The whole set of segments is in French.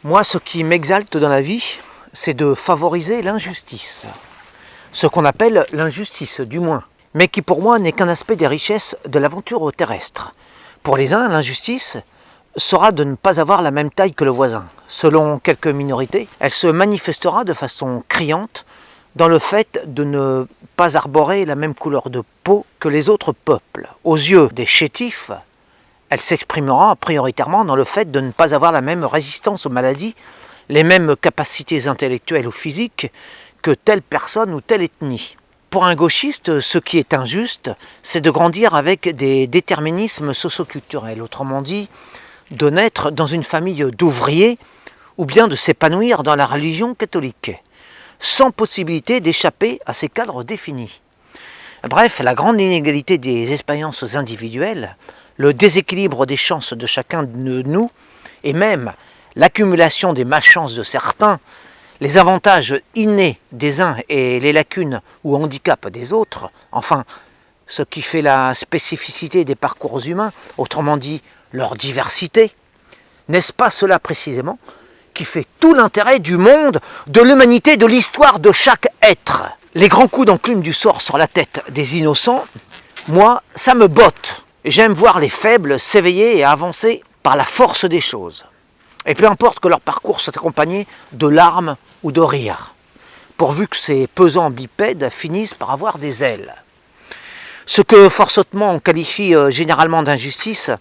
Moi, ce qui m'exalte dans la vie, c'est de favoriser l'injustice. Ce qu'on appelle l'injustice, du moins. Mais qui pour moi n'est qu'un aspect des richesses de l'aventure terrestre. Pour les uns, l'injustice sera de ne pas avoir la même taille que le voisin. Selon quelques minorités, elle se manifestera de façon criante dans le fait de ne pas arborer la même couleur de peau que les autres peuples. Aux yeux des chétifs, elle s'exprimera prioritairement dans le fait de ne pas avoir la même résistance aux maladies, les mêmes capacités intellectuelles ou physiques que telle personne ou telle ethnie. Pour un gauchiste, ce qui est injuste, c'est de grandir avec des déterminismes socioculturels, autrement dit, de naître dans une famille d'ouvriers ou bien de s'épanouir dans la religion catholique, sans possibilité d'échapper à ces cadres définis. Bref, la grande inégalité des expériences individuelles, le déséquilibre des chances de chacun de nous, et même l'accumulation des malchances de certains, les avantages innés des uns et les lacunes ou handicaps des autres, enfin, ce qui fait la spécificité des parcours humains, autrement dit, leur diversité, n'est-ce pas cela précisément qui fait tout l'intérêt du monde, de l'humanité, de l'histoire de chaque être? Les grands coups d'enclume du sort sur la tête des innocents, moi, ça me botte. J'aime voir les faibles s'éveiller et avancer par la force des choses. Et peu importe que leur parcours soit accompagné de larmes ou de rires, pourvu que ces pesants bipèdes finissent par avoir des ailes. Ce que forcément on qualifie généralement d'injustice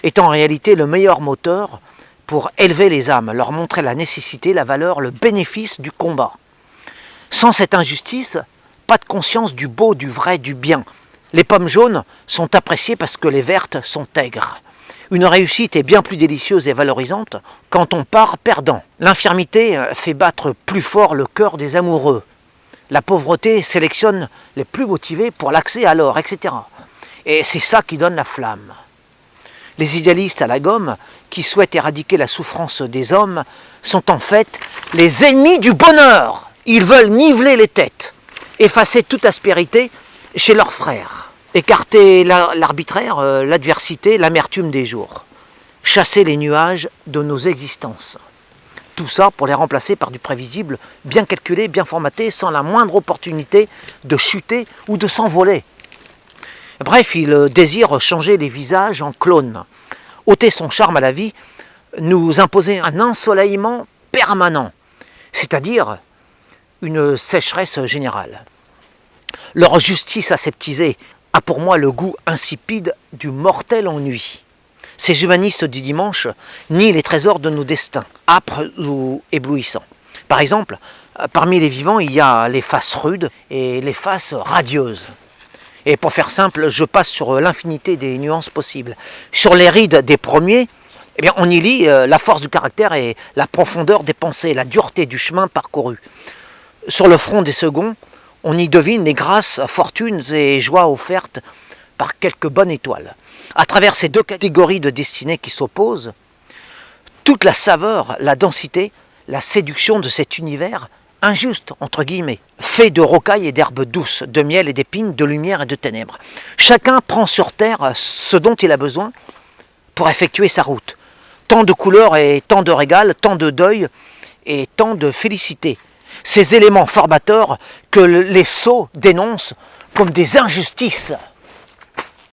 est en réalité le meilleur moteur pour élever les âmes, leur montrer la nécessité, la valeur, le bénéfice du combat. Sans cette injustice, pas de conscience du beau, du vrai, du bien. Les pommes jaunes sont appréciées parce que les vertes sont aigres. Une réussite est bien plus délicieuse et valorisante quand on part perdant. L'infirmité fait battre plus fort le cœur des amoureux. La pauvreté sélectionne les plus motivés pour l'accès à l'or, etc. Et c'est ça qui donne la flamme. Les idéalistes à la gomme, qui souhaitent éradiquer la souffrance des hommes, sont en fait les ennemis du bonheur. Ils veulent niveler les têtes, effacer toute aspérité chez leurs frères, écarter l'arbitraire, l'adversité, l'amertume des jours, chasser les nuages de nos existences. Tout ça pour les remplacer par du prévisible, bien calculé, bien formaté, sans la moindre opportunité de chuter ou de s'envoler. Bref, ils désirent changer les visages en clones, ôter son charme à la vie, nous imposer un ensoleillement permanent, c'est-à-dire une sécheresse générale. Leur justice aseptisée a pour moi le goût insipide du mortel ennui. Ces humanistes du dimanche nient les trésors de nos destins, âpres ou éblouissants. Par exemple, parmi les vivants, il y a les faces rudes et les faces radieuses. Et pour faire simple, je passe sur l'infinité des nuances possibles. Sur les rides des premiers, eh bien, on y lit la force du caractère et la profondeur des pensées, la dureté du chemin parcouru. Sur le front des seconds, on y devine les grâces, fortunes et joies offertes par quelques bonnes étoiles. À travers ces deux catégories de destinées qui s'opposent, toute la saveur, la densité, la séduction de cet univers injuste, entre guillemets, fait de rocailles et d'herbes douces, de miel et d'épines, de lumière et de ténèbres. Chacun prend sur terre ce dont il a besoin pour effectuer sa route. Tant de couleurs et tant de régal, tant de deuil et tant de félicité. Ces éléments formateurs que les sots dénoncent comme des injustices.